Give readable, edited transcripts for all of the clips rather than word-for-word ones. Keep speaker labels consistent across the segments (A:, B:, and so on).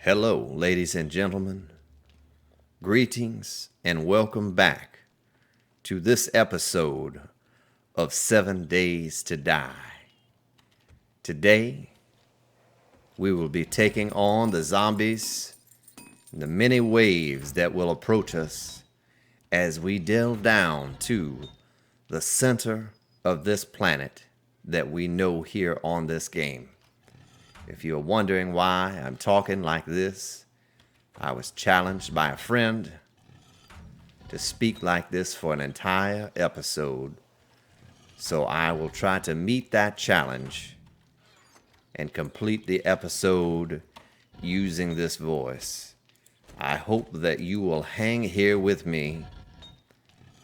A: Hello, ladies and gentlemen. Greetings and welcome back to this episode of 7 Days to Die. Today, we will be taking on the zombies and the many waves that will approach us as we delve down to the center of this planet that we know here on this game. If you're wondering why I'm talking like this, I was challenged by a friend to speak like this for an entire episode, so I will try to meet that challenge and complete the episode using this voice. I hope that you will hang here with me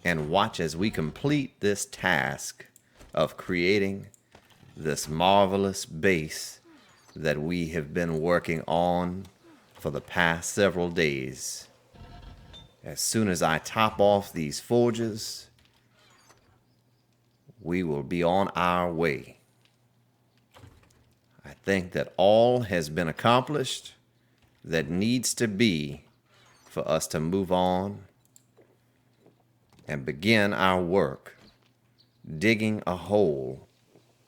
A: and watch as we complete this task of creating this marvelous base that we have been working on for the past several days. As soon as I top off these forges, we will be on our way. I think that all has been accomplished that needs to be for us to move on and begin our work, digging a hole,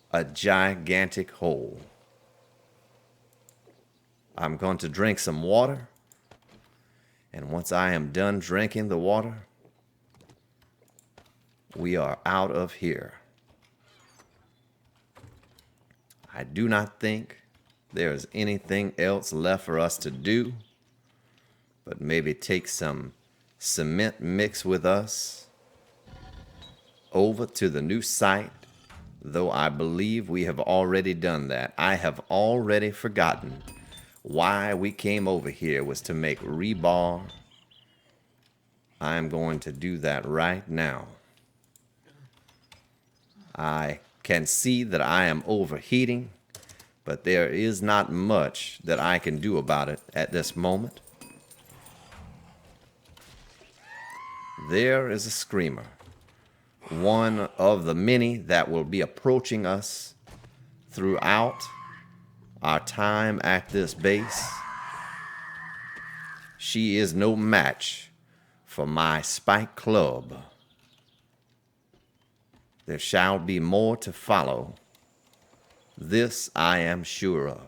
A: a gigantic hole. I'm going to drink some water, and once I am done drinking the water, we are out of here. I do not think there is anything else left for us to do, but maybe take some cement mix with us over to the new site, though I believe we have already done that. I have already forgotten why we came over here was to make rebar. I'm going to do that right now. I can see that I am overheating, but there is not much that I can do about it at this moment. There is a screamer, one of the many that will be approaching us throughout our time at this base. She is no match for my spike club. There shall be more to follow. This I am sure of.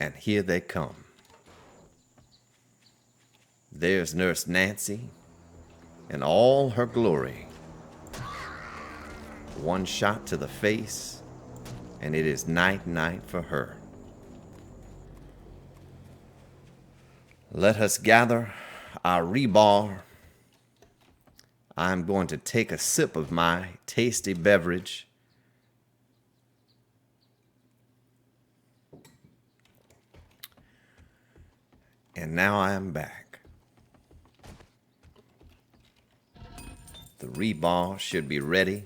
A: And here they come. There's Nurse Nancy in all her glory. One shot to the face, and it is night-night for her. Let us gather our rebar. I'm going to take a sip of my tasty beverage. And now I am back. The rebar should be ready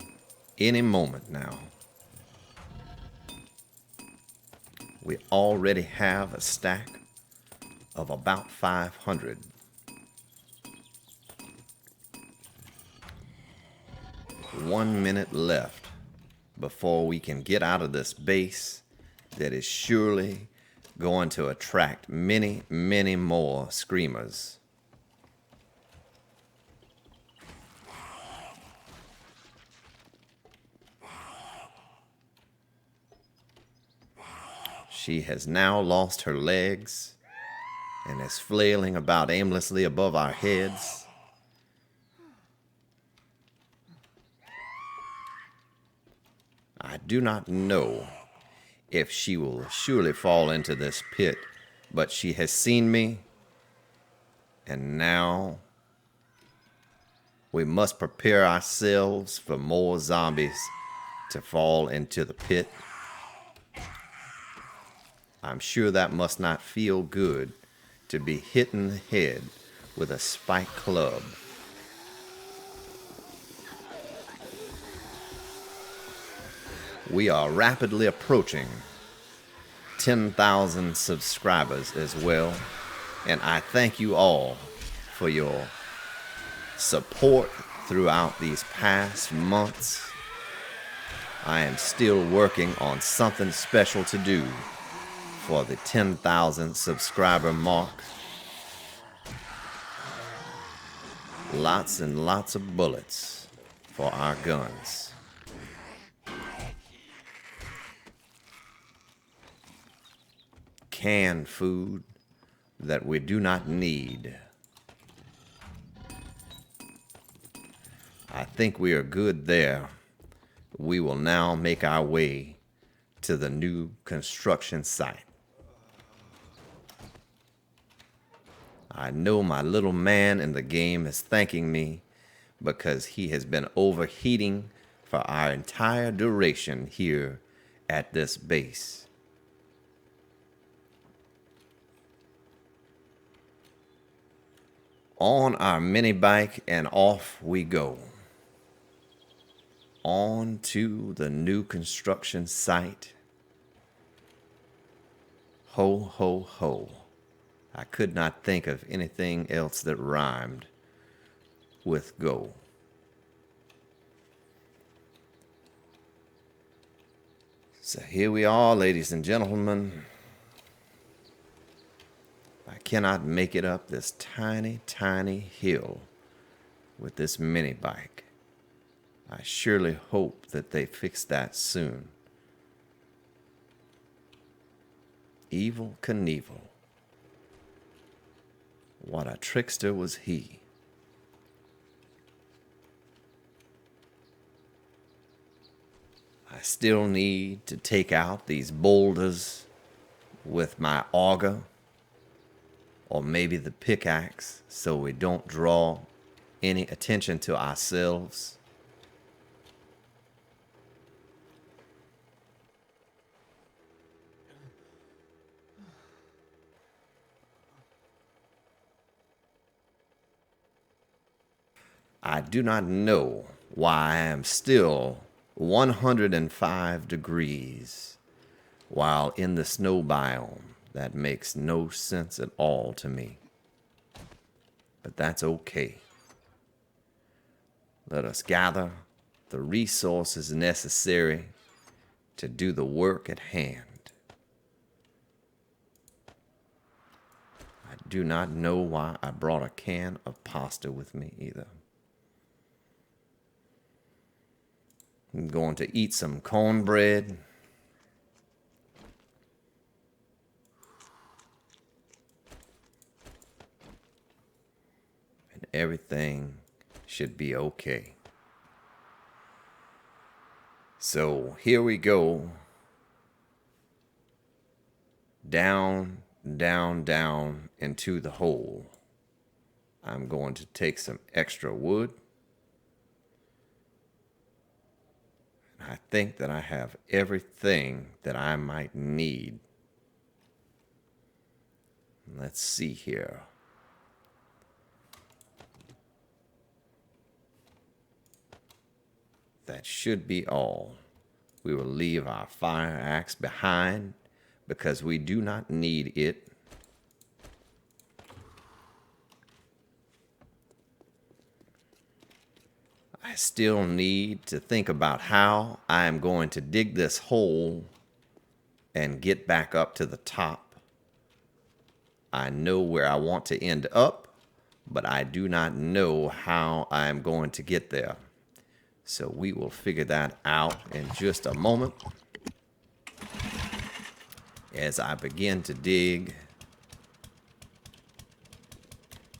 A: any moment now. We already have a stack of about 500. One minute left before we can get out of this base that is surely going to attract many, many more screamers. She has now lost her legs and is flailing about aimlessly above our heads. I do not know if she will surely fall into this pit, but she has seen me, and now we must prepare ourselves for more zombies to fall into the pit. I'm sure that must not feel good to be hit in the head with a spike club. We are rapidly approaching 10,000 subscribers as well, and I thank you all for your support throughout these past months. I am still working on something special to do for the 10,000 subscriber mark. Lots and lots of bullets for our guns. Canned food that we do not need. I think we are good there. We will now make our way to the new construction site. I know my little man in the game is thanking me because he has been overheating for our entire duration here at this base. On our mini bike and off we go. On to the new construction site. Ho, ho, ho. I could not think of anything else that rhymed with go. So here we are, ladies and gentlemen. I cannot make it up this tiny, tiny hill with this mini bike. I surely hope that they fix that soon. Evel Knievel. What a trickster was he. I still need to take out these boulders with my auger or maybe the pickaxe so we don't draw any attention to ourselves. I do not know why I am still 105 degrees while in the snow biome. That makes no sense at all to me. But that's okay. Let us gather the resources necessary to do the work at hand. I do not know why I brought a can of pasta with me either. I'm going to eat some cornbread. And everything should be okay. So here we go. Down, down, down into the hole. I'm going to take some extra wood. I think that I have everything that I might need. Let's see here. That should be all. We will leave our fire axe behind because we do not need it. I still need to think about how I am going to dig this hole and get back up to the top. I know where I want to end up, but I do not know how I am going to get there. So we will figure that out in just a moment as I begin to dig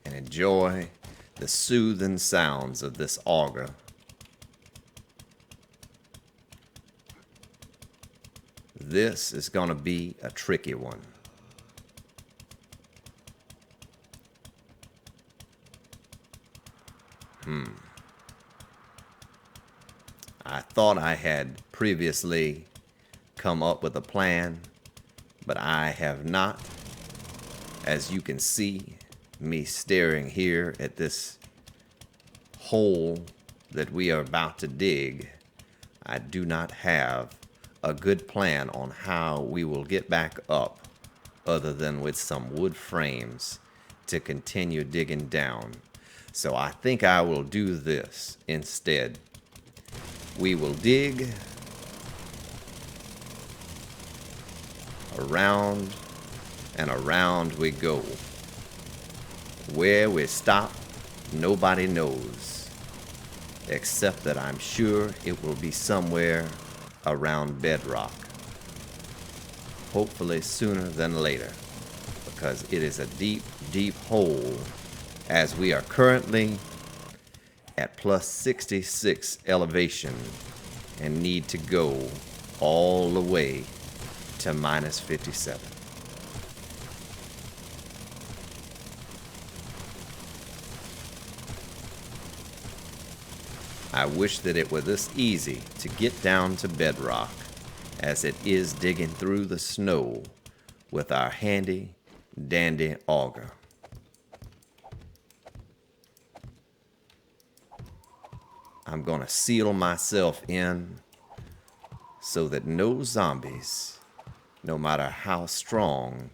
A: and enjoy the soothing sounds of this auger. This is going to be a tricky one. I thought I had previously come up with a plan, but I have not. As you can see, me staring here at this hole that we are about to dig, I do not have a good plan on how we will get back up other than with some wood frames to continue digging down. So I think I will do this instead. We will dig Around and around we go. Where we stop, nobody knows, except that I'm sure it will be somewhere around bedrock. Hopefully sooner than later, because it is a deep, deep hole, as we are currently at plus 66 elevation and need to go all the way to minus 57. I wish that it were this easy to get down to bedrock as it is digging through the snow with our handy dandy auger. I'm gonna seal myself in so that no zombies, no matter how strong,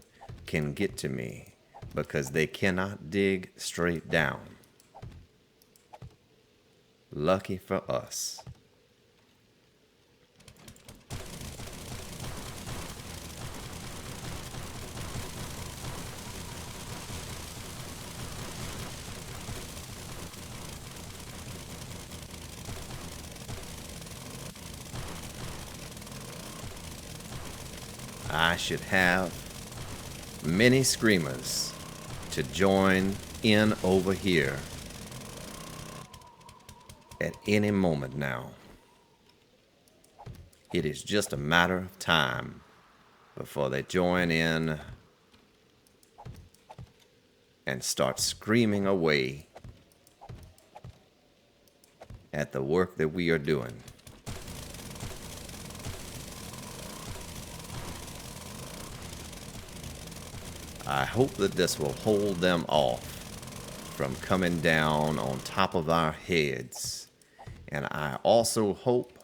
A: can get to me, because they cannot dig straight down. Lucky for us. I should have many screamers to join in over here at any moment now. It is just a matter of time before they join in and start screaming away at the work that we are doing. I hope that this will hold them off from coming down on top of our heads. And I also hope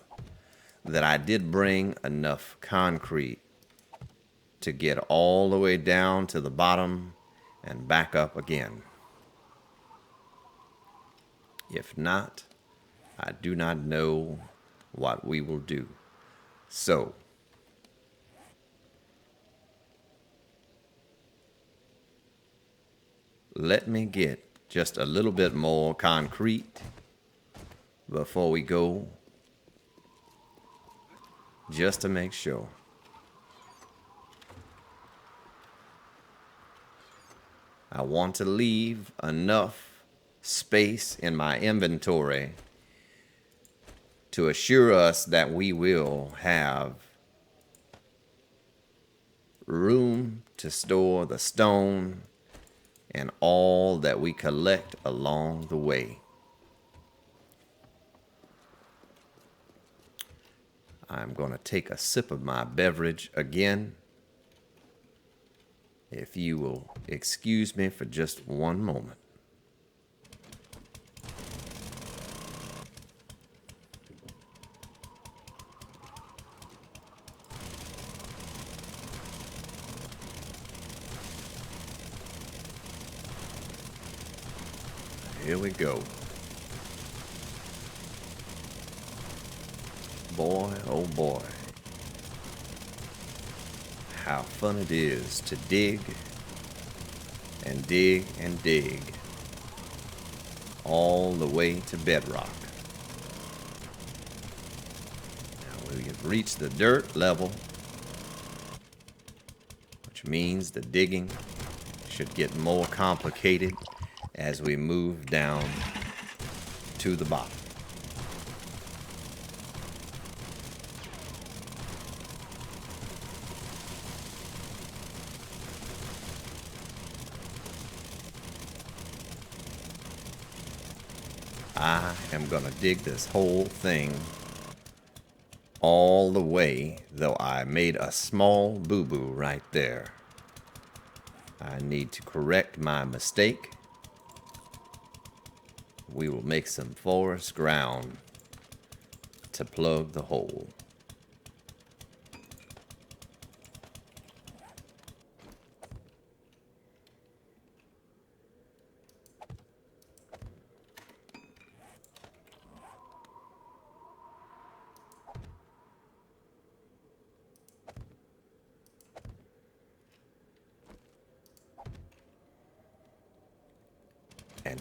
A: that I did bring enough concrete to get all the way down to the bottom and back up again. If not, I do not know what we will do. So, let me get just a little bit more concrete before we go, just to make sure. I want to leave enough space in my inventory to assure us that we will have room to store the stone and all that we collect along the way. I'm going to take a sip of my beverage again. If you will excuse me for just one moment. Here we go. Boy, oh boy, how fun it is to dig and dig and dig all the way to bedrock. Now we have reached the dirt level, which means the digging should get more complicated as we move down to the bottom. I am going to dig this whole thing all the way, though I made a small boo-boo right there. I need to correct my mistake. We will make some forest ground to plug the hole.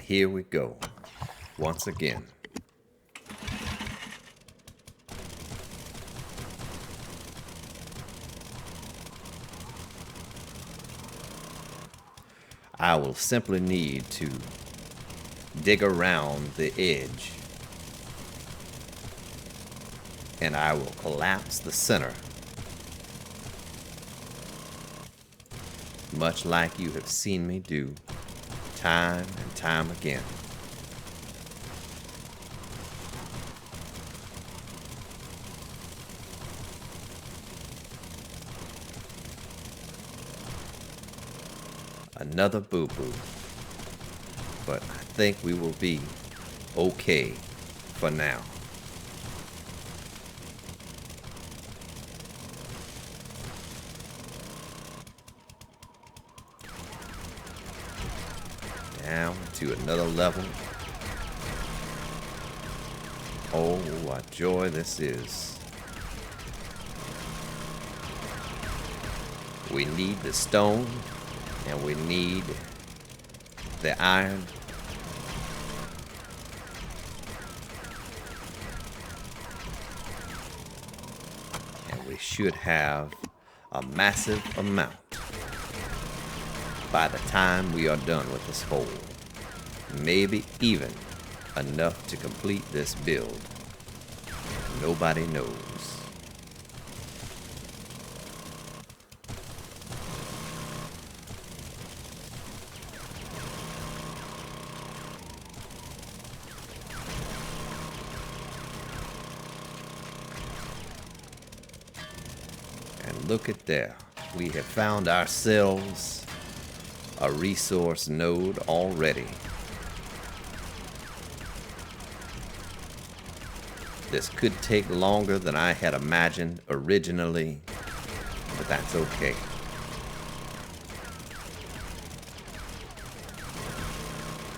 A: here we go, once again. I will simply need to dig around the edge, and I will collapse the center, much like you have seen me do time and time again. Another boo-boo, but I think we will be okay for now. Down to another level. Oh, what joy this is. We need the stone, and we need the iron. And we should have a massive amount by the time we are done with this hole. Maybe even enough to complete this build. Nobody knows. And look at there. We have found ourselves a resource node already. This could take longer than I had imagined originally, but that's okay.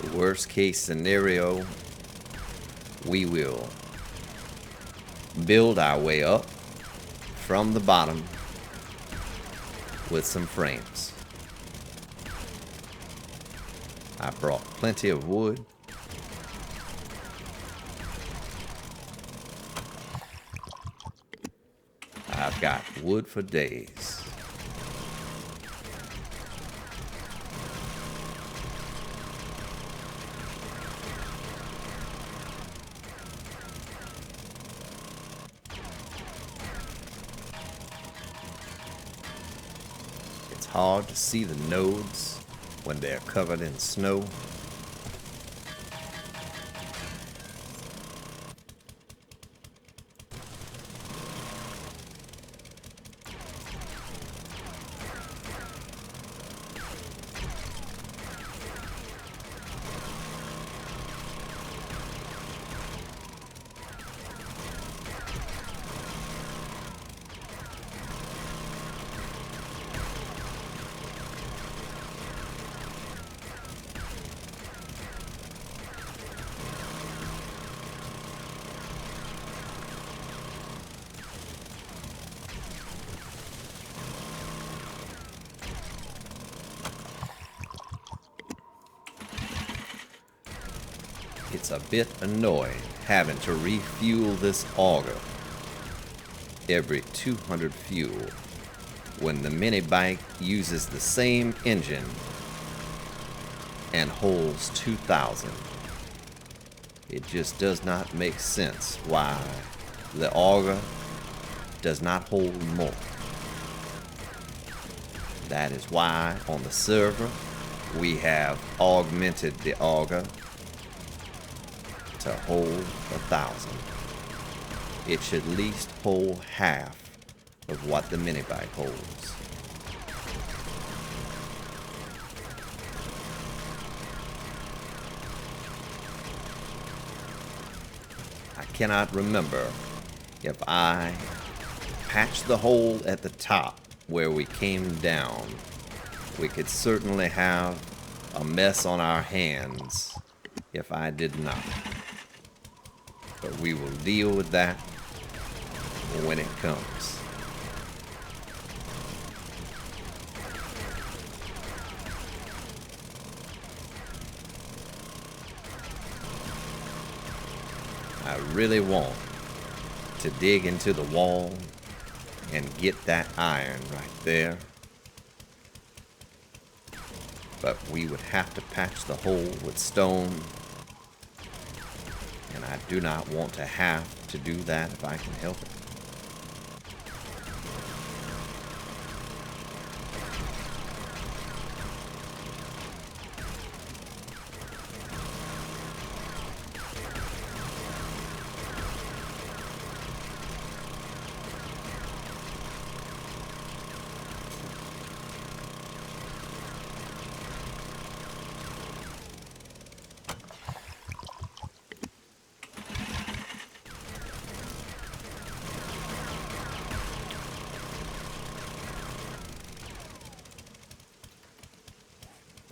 A: The worst case scenario, we will build our way up from the bottom with some frames. I brought plenty of wood. I've got wood for days. It's hard to see the nodes when they're covered in snow. It's a bit annoying having to refuel this auger every 200 fuel when the mini bike uses the same engine and holds 2,000. It just does not make sense why the auger does not hold more. That is why on the server we have augmented the auger to hold 1,000. It should at least hold half of what the mini bike holds. I cannot remember if I patched the hole at the top where we came down. We could certainly have a mess on our hands if I did not. But we will deal with that when it comes. really want to dig into the wall and get that iron right there. But we would have to patch the hole with stone, and I do not want to have to do that if I can help it.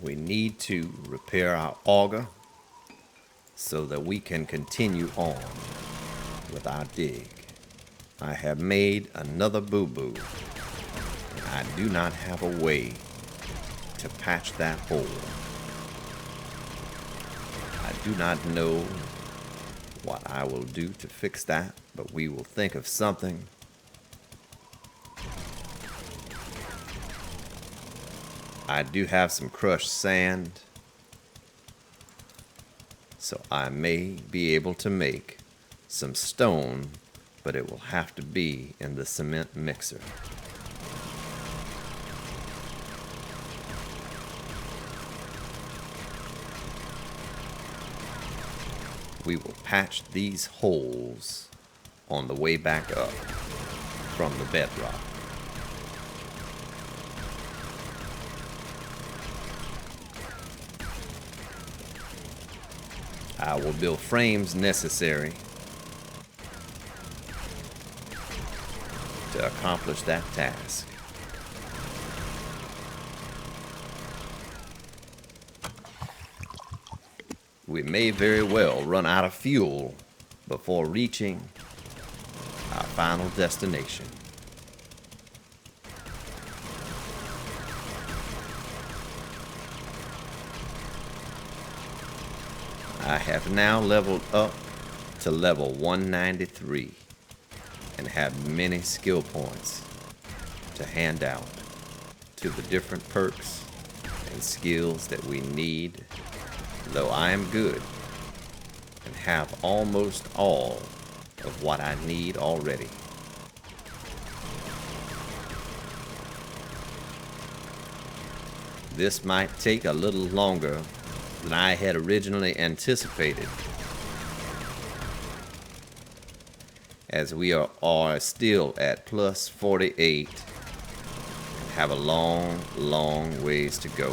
A: We need to repair our auger so that we can continue on with our dig. I have made another boo-boo, and I do not have a way to patch that hole. I do not know what I will do to fix that, but we will think of something. I do have some crushed sand, so I may be able to make some stone, but it will have to be in the cement mixer. We will patch these holes on the way back up from the bedrock. I will build frames necessary to accomplish that task. We may very well run out of fuel before reaching our final destination. I have now leveled up to level 193 and have many skill points to hand out to the different perks and skills that we need, though I am good and have almost all of what I need already. This might take a little longer than I had originally anticipated, as we are still at plus 48 and have a long ways to go.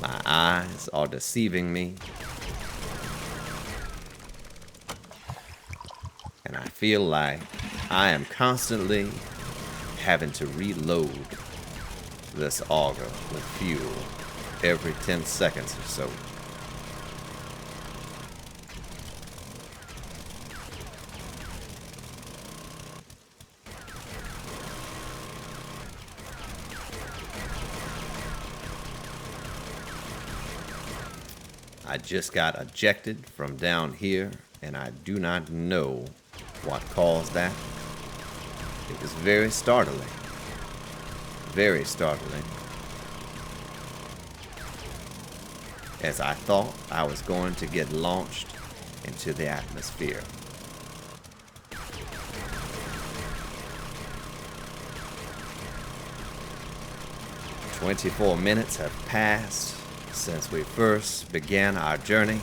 A: My eyes are deceiving me, and I feel like I am constantly having to reload this auger with fuel every 10 seconds or so. I just got ejected from down here, and I do not know what caused that. It was very startling. Very startling. As I thought I was going to get launched into the atmosphere. "24 minutes have passed since we first began our journey,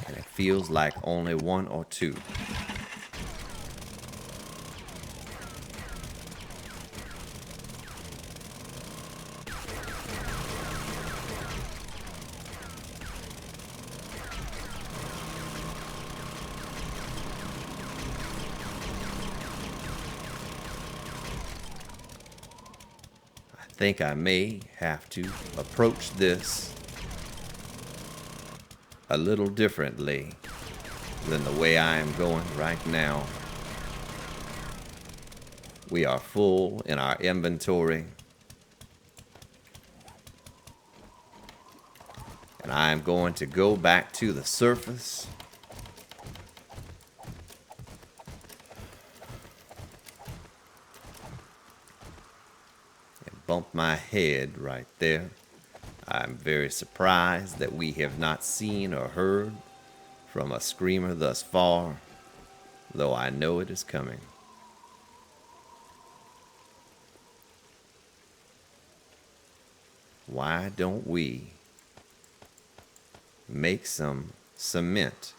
A: and it feels like only 1 or 2. I think I may have to approach this a little differently than the way I am going right now. We are full in our inventory, and I am going to go back to the surface and bump my head right there. I'm very surprised that we have not seen or heard from a screamer thus far, though I know it is coming. Why don't we make some cement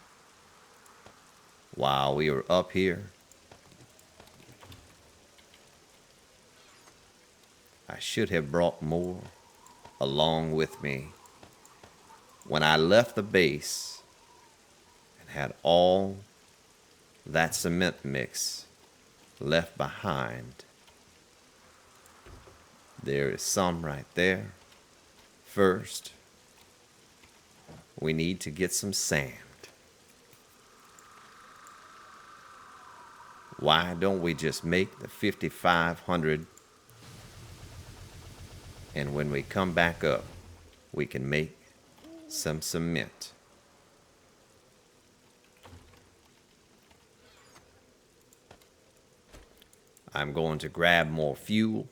A: while we are up here? I should have brought more along with me. When I left the base and had all that cement mix left behind, there is some right there. First, we need to get some sand. Why don't we just make the 5,500, and when we come back up, we can make some cement. I'm going to grab more fuel.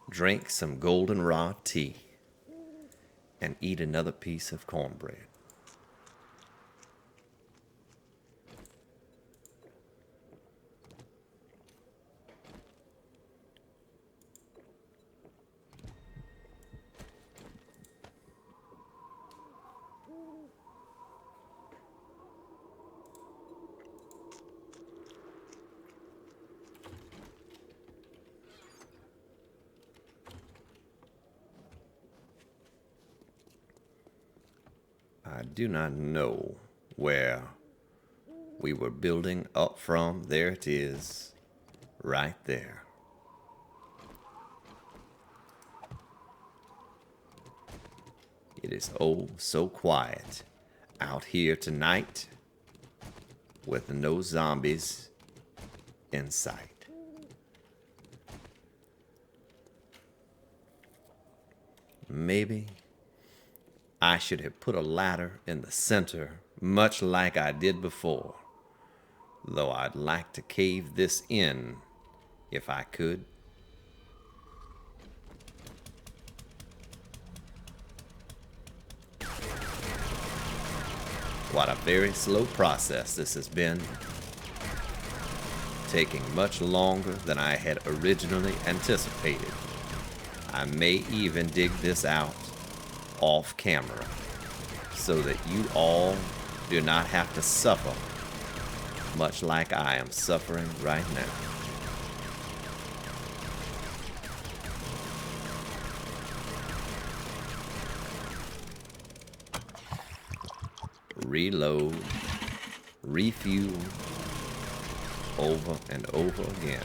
A: Drink some goldenrod tea, and eat another piece of cornbread. I do not know where we were building up from. There it is, right there. It is oh so quiet out here tonight with no zombies in sight. Maybe I should have put a ladder in the center, much like I did before, though I'd like to cave this in if I could. What a very slow process this has been, taking much longer than I had originally anticipated. I may even dig this out off camera so that you all do not have to suffer much like I am suffering right now. Reload, refuel, over and over again.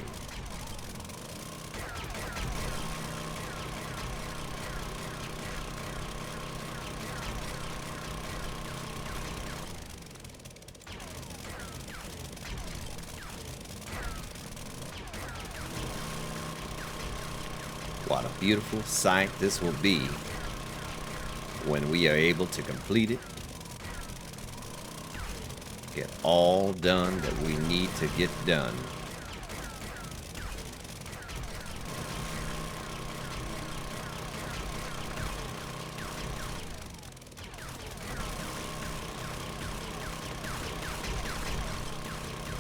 A: What a beautiful sight this will be when we are able to complete it. Get all done that we need to get done.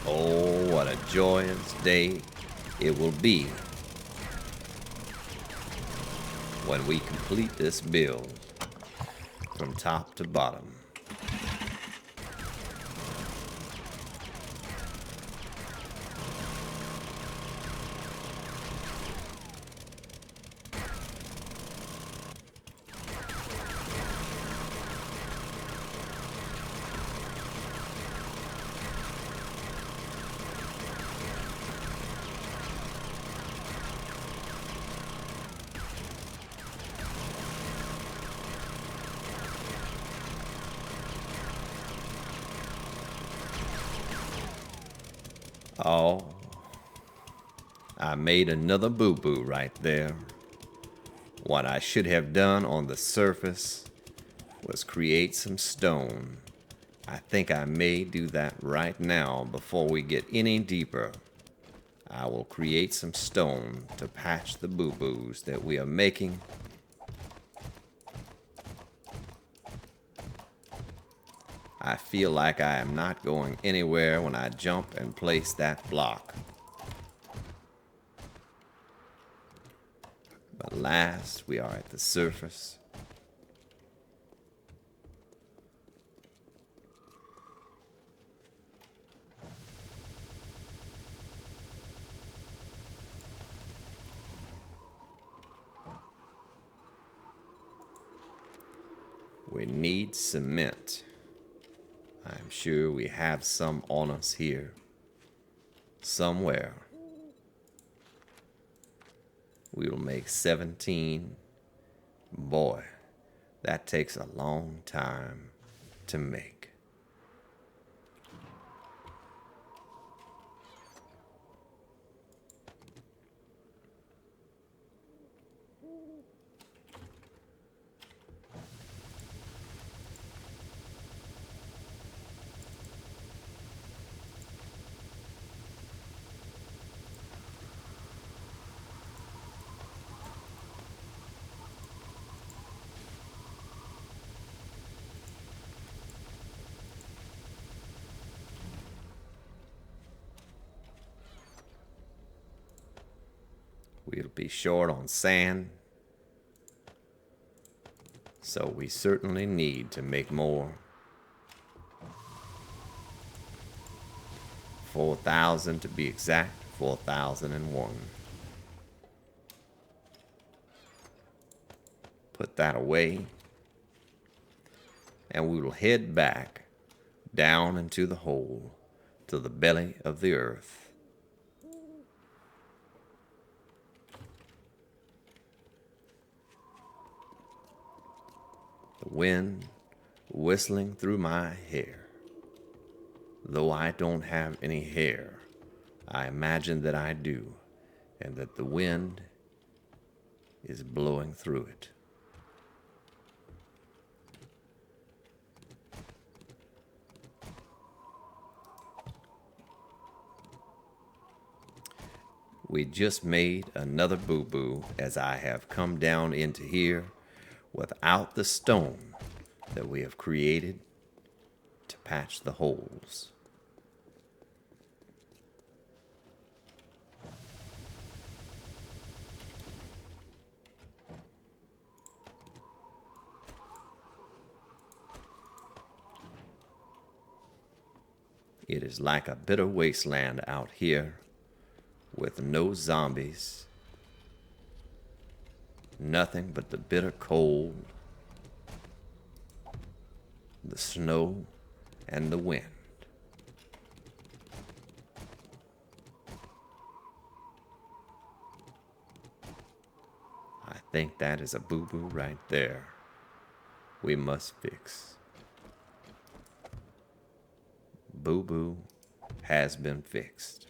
A: Oh, what a joyous day it will be when we complete this build from top to bottom. Oh, I made another boo-boo right there. What I should have done on the surface was create some stone. I think I may do that right now before we get any deeper. I will create some stone to patch the boo-boos that we are making. I feel like I am not going anywhere when I jump and place that block. But last, we are at the surface. We need cement. I'm sure we have some on us here. Somewhere. We will make 17. Boy, that takes a long time to make. We'll be short on sand, so we certainly need to make more. 4,000 to be exact, 4,001. Put that away, and we will head back down into the hole to the belly of the earth. The wind whistling through my hair. Though I don't have any hair, I imagine that I do, and that the wind is blowing through it. We just made another boo-boo as I have come down into here without the stone that we have created to patch the holes. It is like a bitter wasteland out here with no zombies, nothing but the bitter cold, the snow, and the wind. I think that is a boo-boo right there we must fix. Boo-boo has been fixed.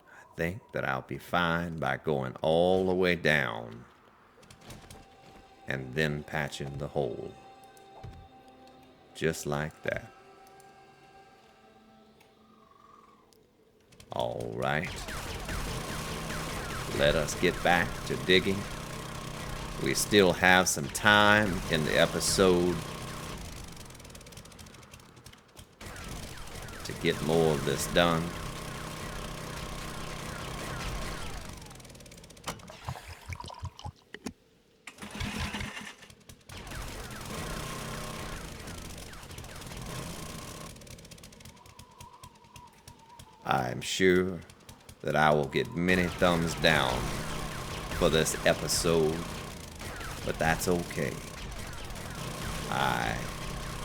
A: I think that I'll be fine by going all the way down and then patching the hole. Just like that. All right. Let us get back to digging. We still have some time in the episode to get more of this done. I'm sure that I will get many thumbs down for this episode, but that's okay. I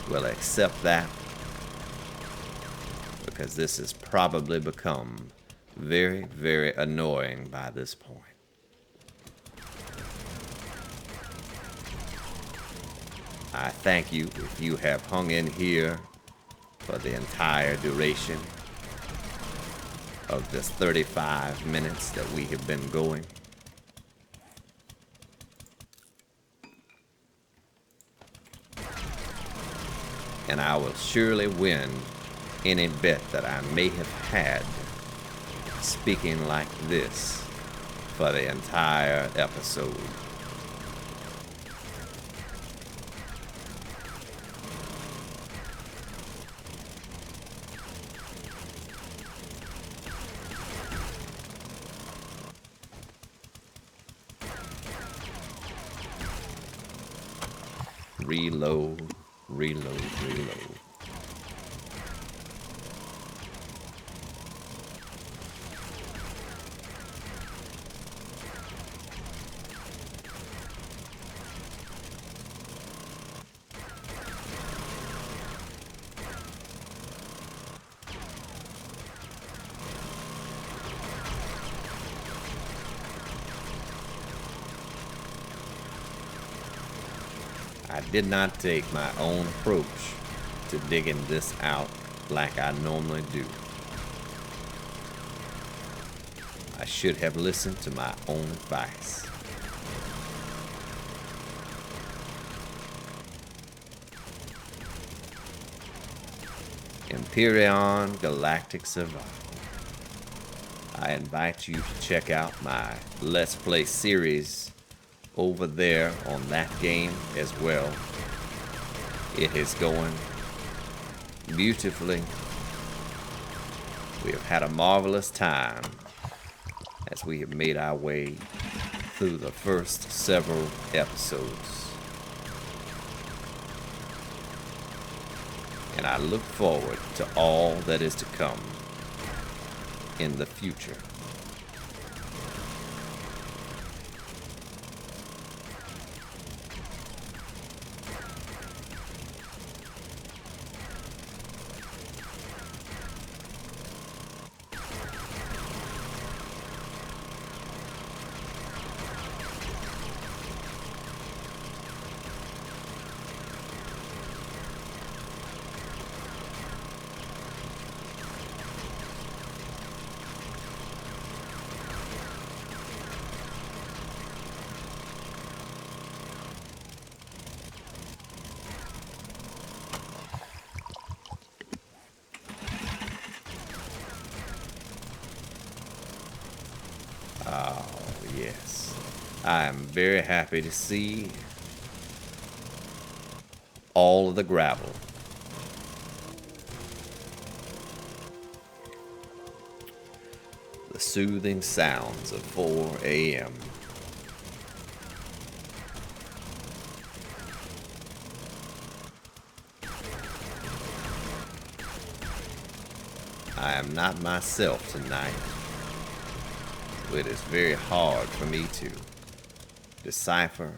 A: will accept that because this has probably become very, very annoying by this point. I thank you if you have hung in here for the entire duration of this 35 minutes that we have been going. And I will surely win any bet that I may have had speaking like this for the entire episode. Reload, reload, reload. I did not take my own approach to digging this out like I normally do. I should have listened to my own advice. Empyrean Galactic Survival. I invite you to check out my Let's Play series over there on that game as well. It is going beautifully. We have had a marvelous time as we have made our way through the first several episodes. And I look forward to all that is to come in the future. Oh, yes. I am very happy to see all of the gravel. The soothing sounds of 4 a.m. I am not myself tonight. It is very hard for me to decipher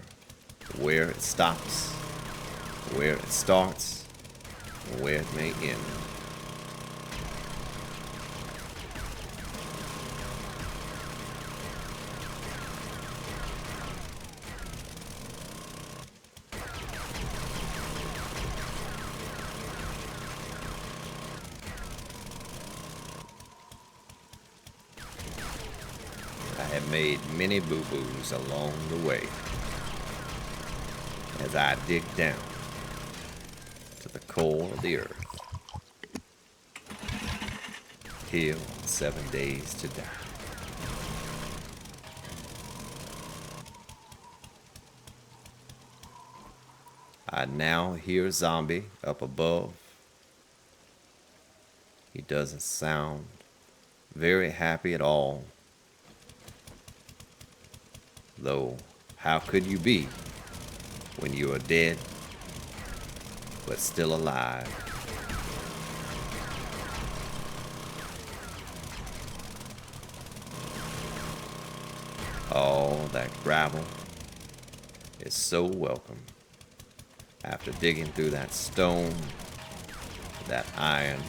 A: where it stops, where it starts, and where it may end. I have made many boo-boos along the way as I dig down to the core of the earth. Here on 7 Days to Die. I now hear a zombie up above. He doesn't sound very happy at all. Though, how could you be when you are dead, but still alive? All that gravel is so welcome. After digging through that stone, that iron,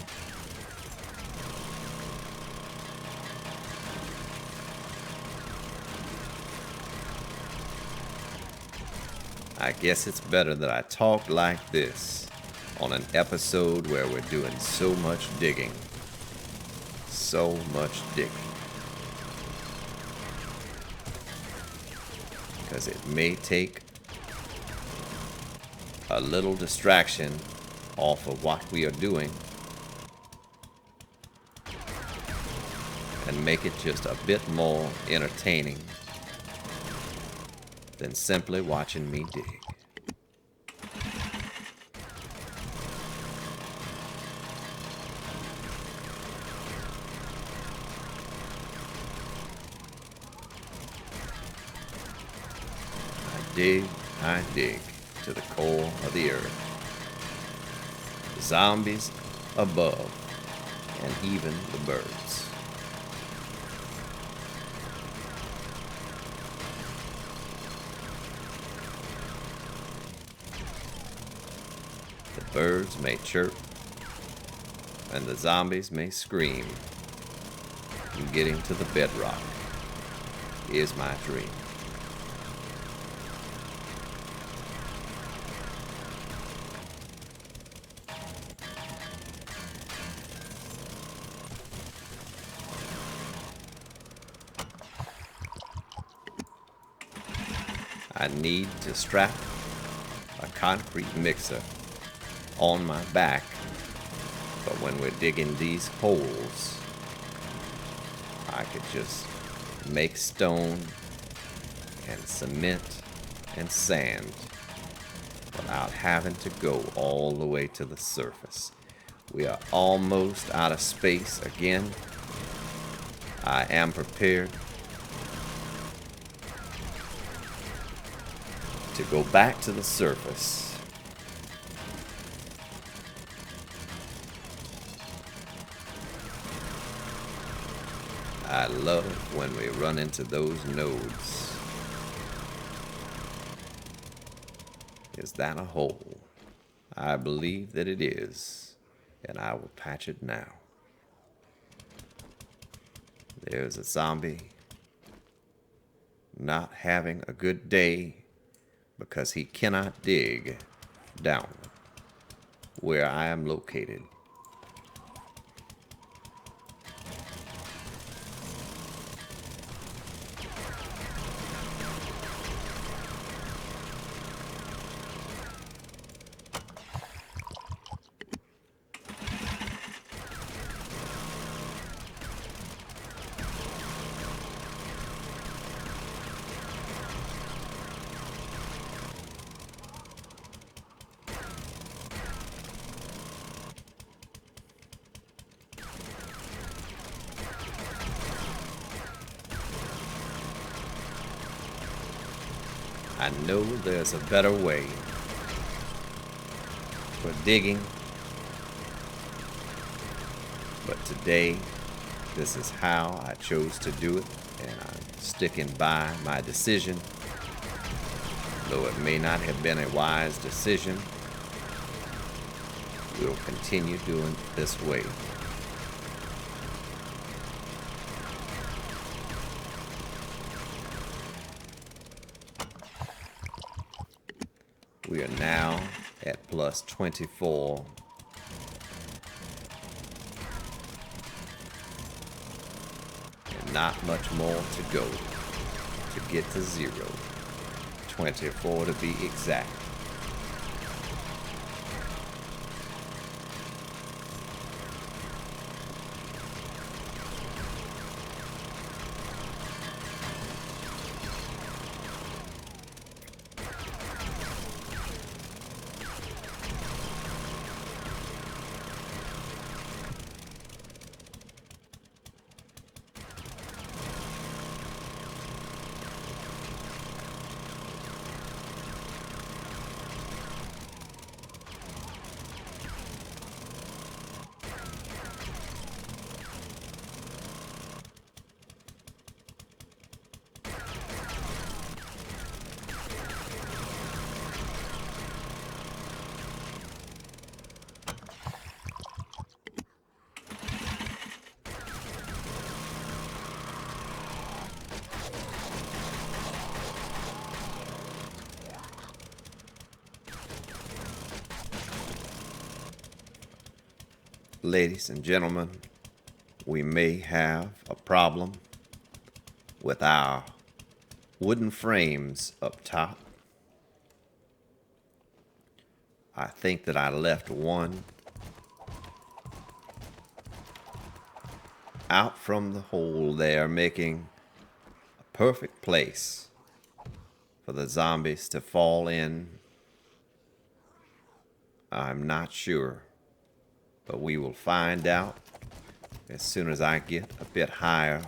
A: I guess it's better that I talk like this on an episode where we're doing so much digging. So much digging. Because it may take a little distraction off of what we are doing and make it just a bit more entertaining than simply watching me dig. I dig to the core of the earth. Zombies above, and even the birds. The birds may chirp, and the zombies may scream. And getting to the bedrock is my dream. I need to strap a concrete mixer on my back, but when we're digging these holes, I could just make stone and cement and sand without having to go all the way to the surface. We are almost out of space again. I am prepared to go back to the surface. I love when we run into those nodes. Is that a hole? I believe that it is, and I will patch it now. There's a zombie not having a good day because he cannot dig down where I am located. I know there's a better way for digging, but today this is how I chose to do it, and I'm sticking by my decision. Though it may not have been a wise decision, we'll continue doing it this way. We are now at plus 24. And not much more to go to get to 0. 24 to be exact. Ladies and gentlemen, we may have a problem with our wooden frames up top. I think that I left one out from the hole there, making a perfect place for the zombies to fall in. I'm not sure, but we will find out as soon as I get a bit higher.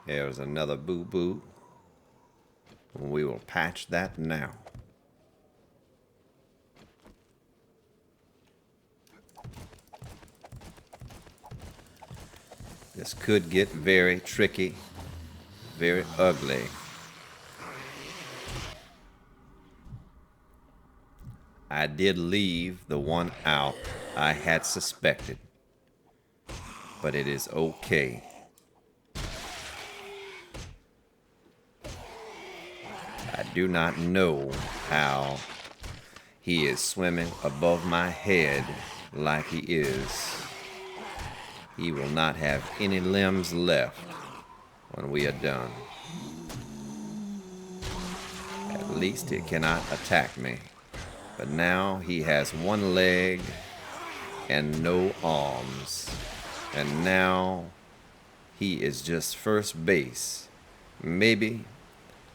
A: There's another boo-boo. We will patch that now. This could get very tricky, very ugly. I did leave the one out I had suspected, but it is okay. I do not know how he is swimming above my head like he is. He will not have any limbs left when we are done. At least he cannot attack me. But now he has one leg and no arms. And now he is just first base. Maybe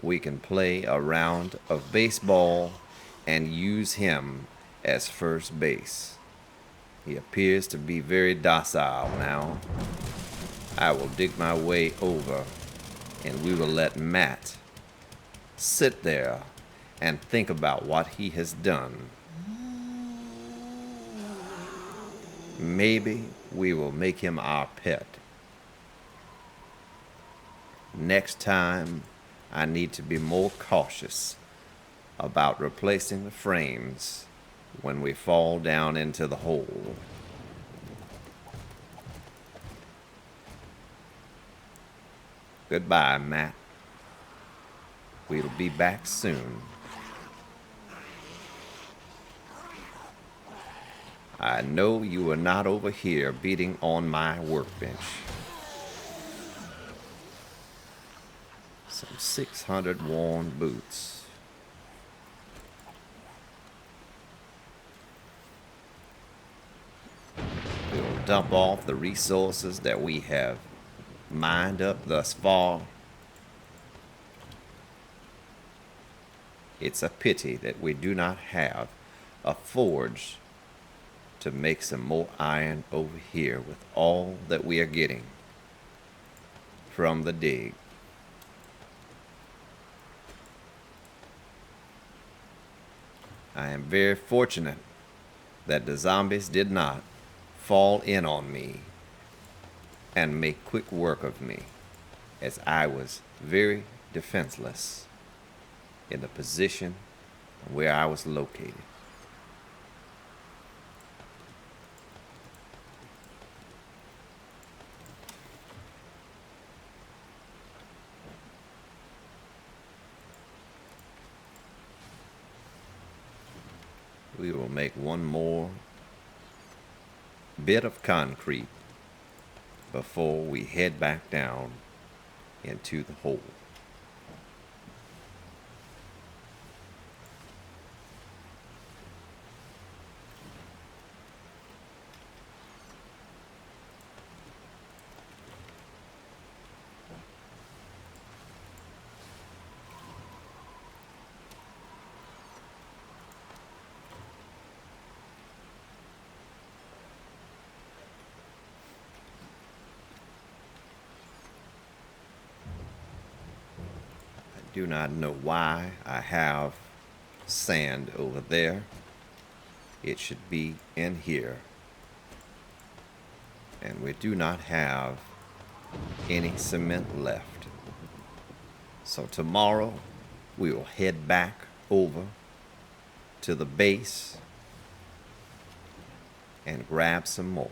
A: we can play a round of baseball and use him as first base. He appears to be very docile now. I will dig my way over and we will let Matt sit there and think about what he has done. Maybe we will make him our pet. Next time, I need to be more cautious about replacing the frames when we fall down into the hole. Goodbye, Matt. We'll be back soon. I know you are not over here beating on my workbench. Some 600 worn boots. We'll dump off the resources that we have mined up thus far. It's a pity that we do not have a forge to make some more iron over here with all that we are getting from the dig. I am very fortunate that the zombies did not fall in on me and make quick work of me, as I was very defenseless in the position where I was located. We will make one more bit of concrete before we head back down into the hole. Do not know why I have sand over there. It should be in here. And we do not have any cement left. So tomorrow we will head back over to the base and grab some more.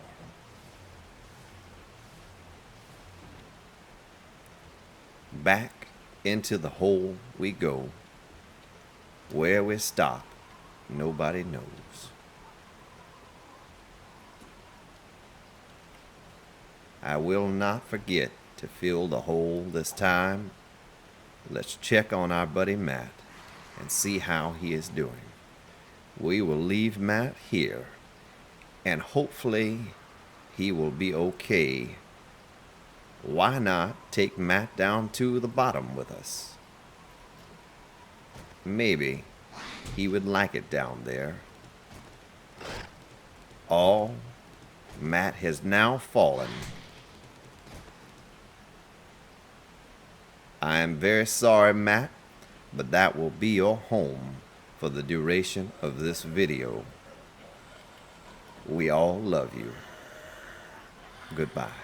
A: Back Into the hole we go. Where we stop, nobody knows. I will not forget to fill the hole this time. Let's check on our buddy Matt and see how he is doing. We will leave Matt here, and hopefully he will be okay. Why not take Matt down to the bottom with us? Maybe he would like it down there. Oh, Matt has now fallen. I am very sorry, Matt, but that will be your home for the duration of this video. We all love you. Goodbye.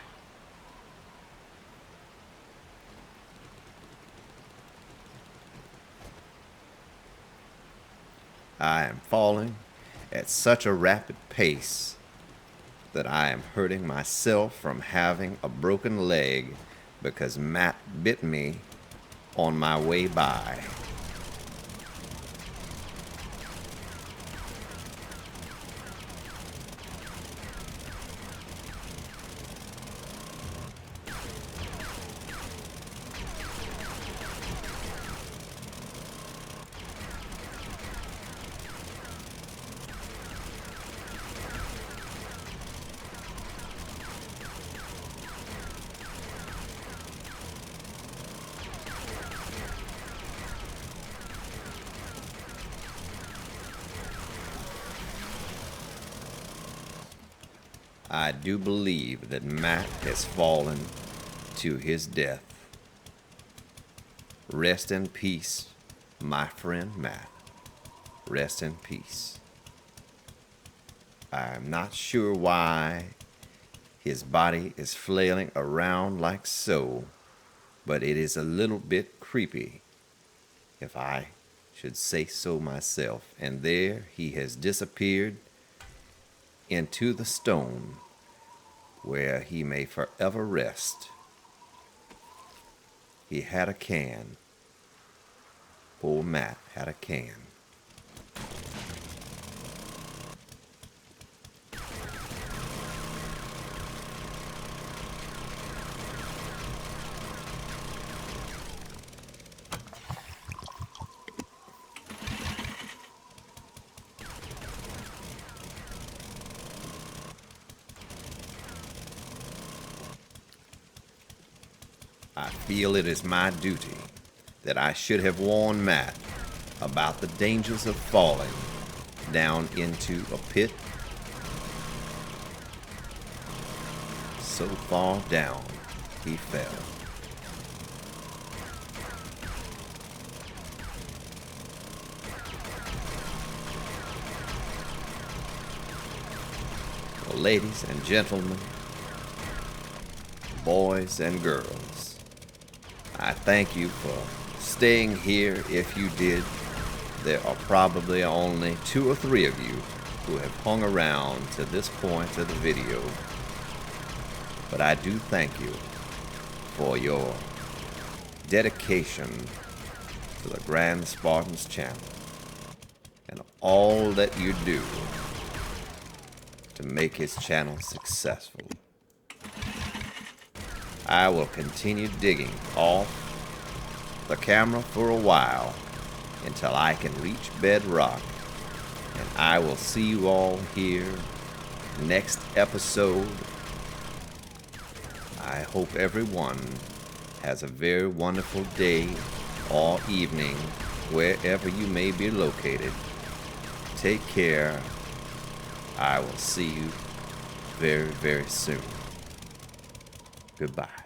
A: I am falling at such a rapid pace that I am hurting myself from having a broken leg because Matt bit me on my way by. I do believe that Matt has fallen to his death. Rest in peace, my friend Matt. Rest in peace. I'm not sure why his body is flailing around like so, but it is a little bit creepy, if I should say so myself. And there he has disappeared into the stone where he may forever rest. He had a can. Poor Matt had a can. I feel it is my duty that I should have warned Matt about the dangers of falling down into a pit so far down he fell. Well, ladies and gentlemen, boys and girls, I thank you for staying here. If you did, there are probably only 2 or 3 of you who have hung around to this point of the video. But I do thank you for your dedication to the Grand Spartans channel and all that you do to make his channel successful. I will continue digging off the camera for a while until I can reach bedrock, and I will see you all here next episode. I hope everyone has a very wonderful day or evening wherever you may be located. Take care. I will see you very, very soon. Goodbye.